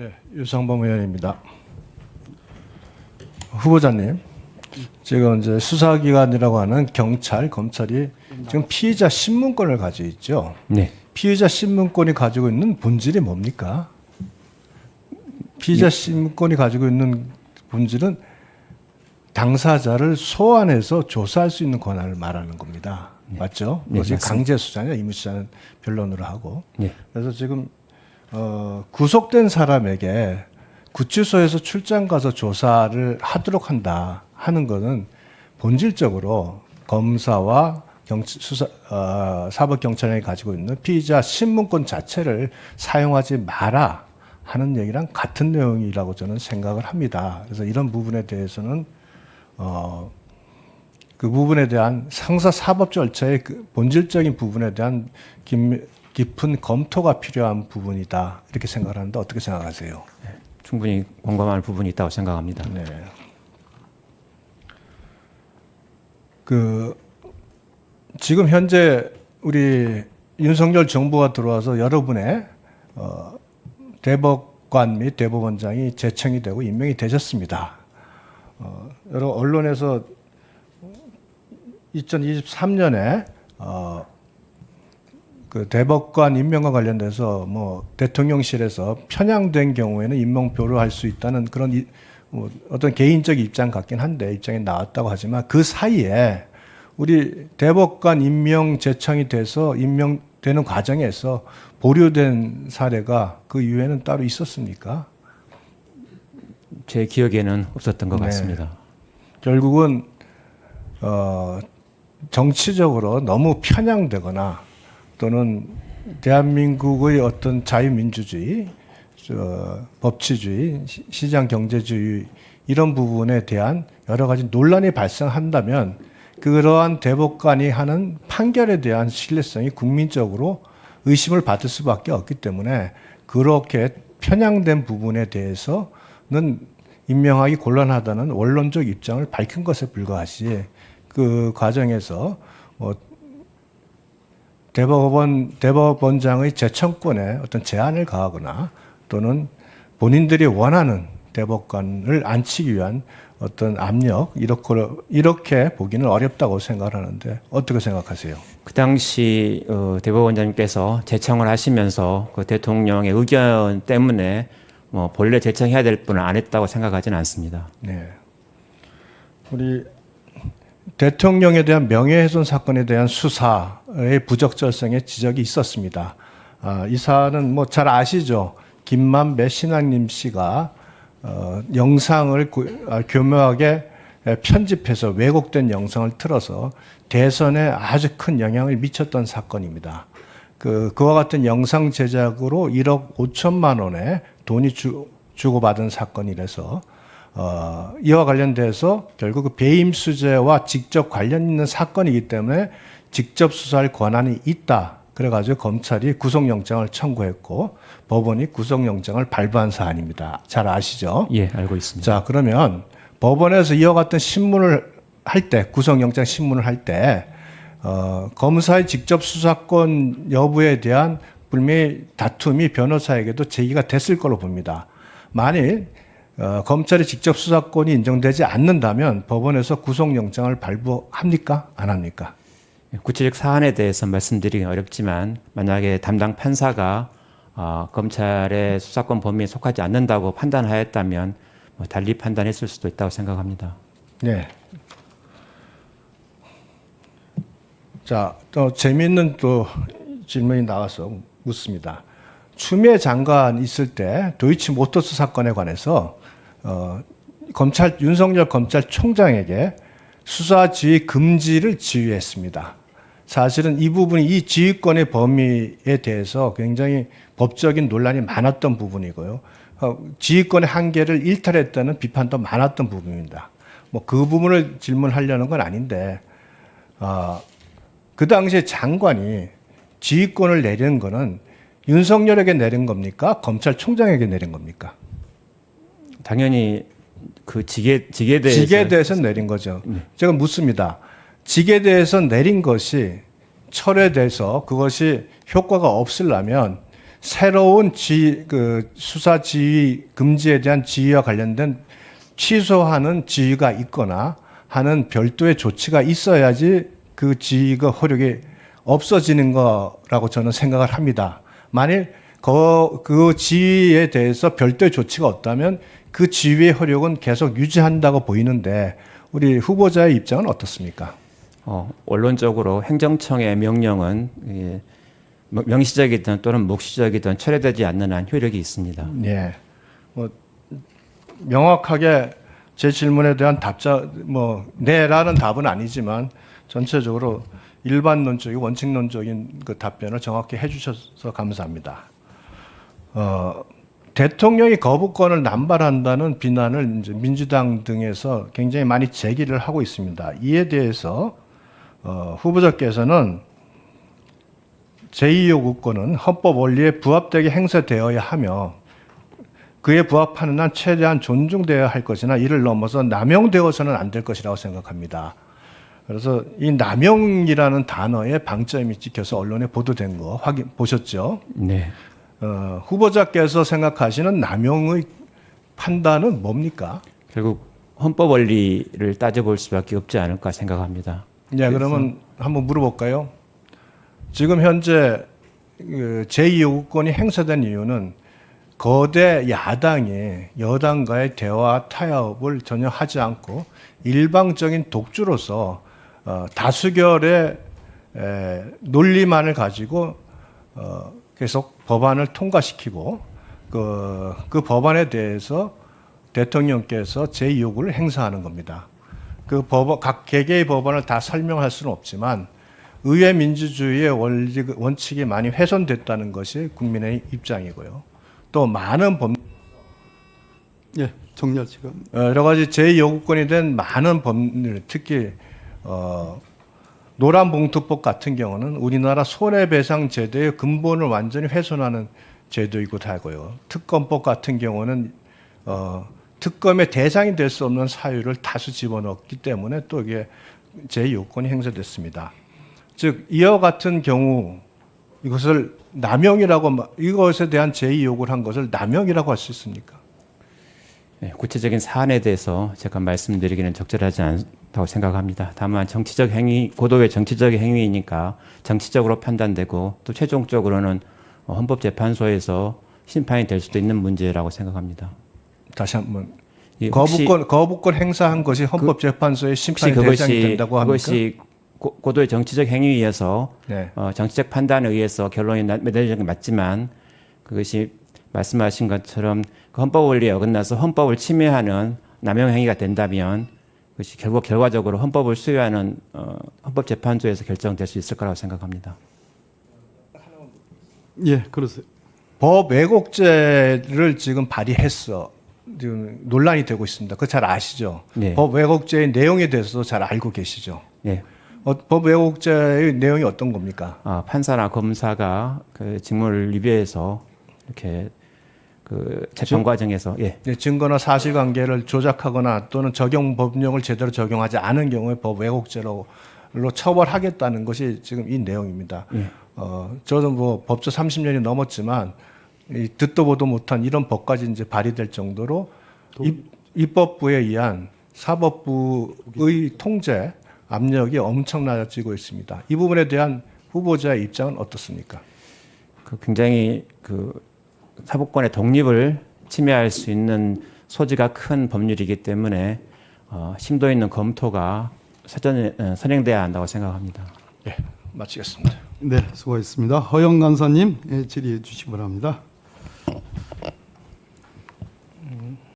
네, 유상범 의원입니다. 후보자님, 지금 이제 수사기관이라고 하는 경찰, 검찰이 지금 피의자 신문권을 가지고 있죠. 네. 피의자 신문권이 가지고 있는 본질이 뭡니까? 피의자 신문권이 가지고 있는 본질은 당사자를 소환해서 조사할 수 있는 권한을 말하는 겁니다. 맞죠? 네, 그것이 맞습니다. 강제 수사냐 의무 수사는 변론으로 하고. 네. 그래서 지금 구속된 사람에게 구치소에서 출장 가서 조사를 하도록 한다 하는 것은 본질적으로 검사와 사법경찰청이 가지고 있는 피의자 신문권 자체를 사용하지 마라 하는 얘기랑 같은 내용이라고 저는 생각을 합니다. 그래서 이런 부분에 대해서는 그 부분에 대한 상사 사법 절차의 그 본질적인 부분에 대한 깊은 검토가 필요한 부분이다 이렇게 생각을 하는데 어떻게 생각하세요? 충분히 공감할 부분이 있다고 생각합니다. 네. 그 지금 현재 우리 윤석열 정부가 들어와서 여러분의 대법관 및 대법원장이 제청이 되고 임명이 되셨습니다. 여러 언론에서 2023년에 그 대법관 임명과 관련돼서 뭐 대통령실에서 편향된 경우에는 임명표를 할 수 있다는 그런 어떤 개인적 입장 같긴 한데 입장이 나왔다고 하지만 그 사이에 우리 대법관 임명 제청이 돼서 임명되는 과정에서 보류된 사례가 그 이후에는 따로 있었습니까? 제 기억에는 없었던 것 네. 같습니다. 결국은 정치적으로 너무 편향되거나 또는 대한민국의 어떤 자유민주주의, 법치주의, 시장 경제주의 이런 부분에 대한 여러 가지 논란이 발생한다면 그러한 대법관이 하는 판결에 대한 신뢰성이 국민적으로 의심을 받을 수밖에 없기 때문에 그렇게 편향된 부분에 대해서는 임명하기 곤란하다는 원론적 입장을 밝힌 것에 불과하지 그 과정에서 대법원장의 제청권에 어떤 제한을 가하거나 또는 본인들이 원하는 대법관을 앉히기 위한 어떤 압력 이렇게 보기는 어렵다고 생각하는데 어떻게 생각하세요? 그 당시 대법원장님께서 제청을 하시면서 그 대통령의 의견 때문에 뭐 본래 제청해야 될 분을 안 했다고 생각하지는 않습니다. 네. 우리 대통령에 대한 명예훼손 사건에 대한 수사의 부적절성에 지적이 있었습니다. 이 사안은 뭐 잘 아시죠? 김만배 신앙님 씨가 영상을 교묘하게 편집해서 왜곡된 영상을 틀어서 대선에 아주 큰 영향을 미쳤던 사건입니다. 그와 같은 영상 제작으로 1억 5천만 원의 돈이 주고받은 사건이라서 이와 관련돼서 결국 그 배임 수재와 직접 관련 있는 사건이기 때문에 직접 수사할 권한이 있다. 그래가지고 검찰이 구속영장을 청구했고 법원이 구속영장을 발부한 사안입니다. 잘 아시죠? 예, 알고 있습니다. 자, 그러면 법원에서 이와 같은 신문을 할 때, 구속영장 신문을 할 때, 검사의 직접 수사권 여부에 대한 분명히 다툼이 변호사에게도 제기가 됐을 거로 봅니다. 만일 검찰이 직접 수사권이 인정되지 않는다면 법원에서 구속영장을 발부합니까? 안 합니까? 구체적 사안에 대해서 말씀드리기 어렵지만 만약에 담당 판사가 검찰의 수사권 범위에 속하지 않는다고 판단하였다면 뭐 달리 판단했을 수도 있다고 생각합니다. 네. 자, 또 재미있는 또 질문이 나와서 묻습니다. 추미애 장관 있을 때 도이치모터스 사건에 관해서 윤석열 검찰총장에게 수사 지휘 금지를 지휘했습니다. 사실은 이 부분이 이 지휘권의 범위에 대해서 굉장히 법적인 논란이 많았던 부분이고요. 지휘권의 한계를 일탈했다는 비판도 많았던 부분입니다. 뭐 그 부분을 질문하려는 건 아닌데 그 당시에 장관이 지휘권을 내리는 거는 윤석열에게 내린 겁니까? 검찰총장에게 내린 겁니까? 당연히 그 직에 대해서 내린 거죠. 제가 묻습니다. 직에 대해서 내린 것이 철회돼서 그것이 효과가 없으려면 새로운 수사 지휘 금지에 대한 지휘와 관련된 취소하는 지휘가 있거나 하는 별도의 조치가 있어야지 그 지휘가 효력이 없어지는 거라고 저는 생각을 합니다. 만일 그 지휘에 대해서 별도의 조치가 없다면 그 지휘의 효력은 계속 유지한다고 보이는데 우리 후보자의 입장은 어떻습니까? 원론적으로 행정청의 명령은 명시적이든 또는 묵시적이든 철회되지 않는 한 효력이 있습니다. 예. 명확하게 제 질문에 대한 네라는 답은 아니지만 전체적으로 일반론적인 원칙론적인 그 답변을 정확히 해주셔서 감사합니다. 대통령이 거부권을 남발한다는 비난을 이제 민주당 등에서 굉장히 많이 제기를 하고 있습니다. 이에 대해서 후보자께서는 제2요구권은 헌법 원리에 부합되게 행사되어야 하며 그에 부합하는 한 최대한 존중되어야 할 것이나 이를 넘어서 남용되어서는 안 될 것이라고 생각합니다. 그래서 이 남용이라는 단어에 방점이 찍혀서 언론에 보도된 거 보셨죠? 네. 후보자께서 생각하시는 남용의 판단은 뭡니까? 결국 헌법 원리를 따져볼 수밖에 없지 않을까 생각합니다. 네, 그러면 한번 물어볼까요? 지금 현재 제2요구권이 행사된 이유는 거대 야당이 여당과의 대화 타협을 전혀 하지 않고 일방적인 독주로서 다수결의 논리만을 가지고 계속 법안을 통과시키고 그 법안에 대해서 대통령께서 제2요구를 행사하는 겁니다. 각 개개의 법안을 다 설명할 수는 없지만 의회 민주주의의 원칙이 많이 훼손됐다는 것이 국민의 입장이고요. 또 많은 예, 정리할 시간. 여러 가지 제2요구권이 된 많은 법률, 특히 노란봉투법 같은 경우는 우리나라 손해배상 제도의 근본을 완전히 훼손하는 제도이기도 하고요. 특검법 같은 경우는 특검의 대상이 될 수 없는 사유를 다수 집어넣기 때문에 또 이게 제2요건이 행사됐습니다. 즉 이와 같은 경우 이것을 이것에 대한 제2요구를 한 것을 남용이라고 할 수 있습니까? 네, 구체적인 사안에 대해서 제가 말씀드리기는 적절하지 않다고 생각합니다. 다만 정치적 행위, 고도의 정치적 행위이니까 정치적으로 판단되고 또 최종적으로는 헌법재판소에서 심판이 될 수도 있는 문제라고 생각합니다. 다시 한번 예, 거부권 행사한 것이 헌법재판소의 심판의 대상이 된다고 합니까? 그것이 고도의 정치적 행위에 의해서 네. 정치적 판단에 의해서 결론이 맺어지는 게 맞지만 그것이 말씀하신 것처럼 그 헌법 원리에 어긋나서 헌법을 침해하는 남용 행위가 된다면 그것이 결국 결과적으로 헌법을 수여하는 헌법재판소에서 결정될 수 있을 거라고 생각합니다. 예, 그러세요. 법 왜곡죄를 지금 발의했어. 지금 논란이 되고 있습니다. 그거 잘 아시죠? 네. 법 왜곡죄의 내용에 대해서도 잘 알고 계시죠? 예. 법 왜곡죄의 내용이 어떤 겁니까? 판사나 검사가 그 직무를 위배해서 이렇게 그 재판 과정에서 네, 증거나 사실관계를 조작하거나 또는 적용 법령을 제대로 적용하지 않은 경우에 법 왜곡죄로 처벌하겠다는 것이 지금 이 내용입니다. 저도 뭐 법조 30년이 넘었지만 듣도 보도 못한 이런 법까지 이제 발의될 정도로 입법부에 의한 사법부의 통제 압력이 엄청나지고 있습니다. 이 부분에 대한 후보자의 입장은 어떻습니까? 굉장히 사법권의 독립을 침해할 수 있는 소지가 큰 법률이기 때문에 심도 있는 검토가 선행돼야 한다고 생각합니다. 예, 마치겠습니다. 네, 수고하셨습니다. 허영 간사님 질의해 주시기 바랍니다.